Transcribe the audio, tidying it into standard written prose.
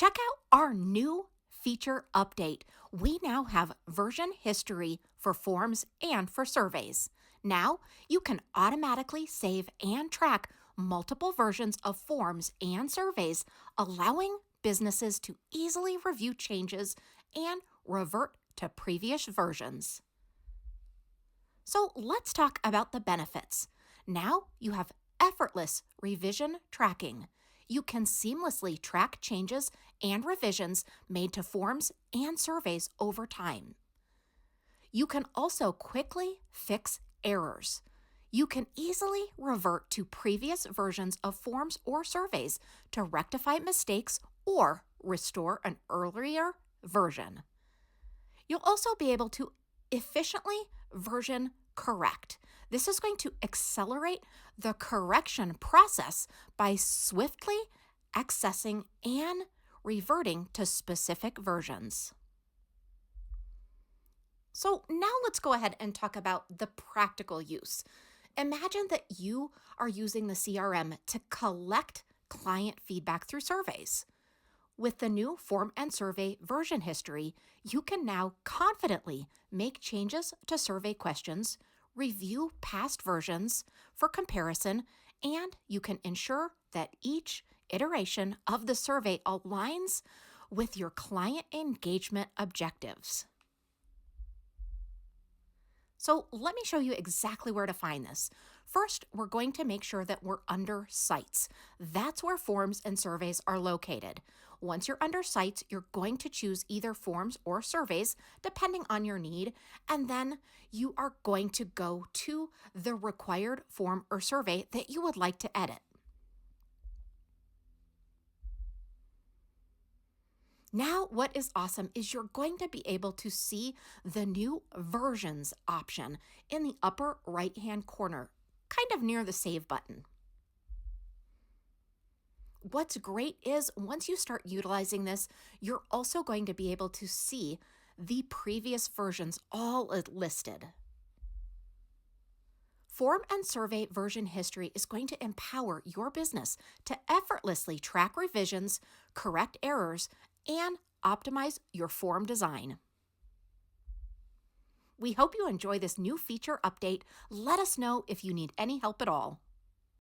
Check out our new feature update. We now have version history for forms and for surveys. Now you can automatically save and track multiple versions of forms and surveys, allowing businesses to easily review changes and revert to previous versions. So let's talk about the benefits. Now you have effortless revision tracking. You can seamlessly track changes and revisions made to forms and surveys over time. You can also quickly fix errors. You can easily revert to previous versions of forms or surveys to rectify mistakes or restore an earlier version. You'll also be able to efficiently version correct. This is going to accelerate the correction process by swiftly accessing and reverting to specific versions. So now let's go ahead and talk about the practical use. Imagine that you are using the CRM to collect client feedback through surveys. With the new form and survey version history, you can now confidently make changes to survey questions, review past versions for comparison, and you can ensure that each iteration of the survey aligns with your client engagement objectives. So let me show you exactly where to find this. First, we're going to make sure that we're under Sites. That's where forms and surveys are located. Once you're under Sites, you're going to choose either forms or surveys, depending on your need, and then you are going to go to the required form or survey that you would like to edit. Now, what is awesome is you're going to be able to see the new versions option in the upper right-hand corner, kind of near the Save button. What's great is once you start utilizing this, you're also going to be able to see the previous versions all listed. Form and survey version history is going to empower your business to effortlessly track revisions, correct errors, and optimize your form design. We hope you enjoy this new feature update. Let us know if you need any help at all.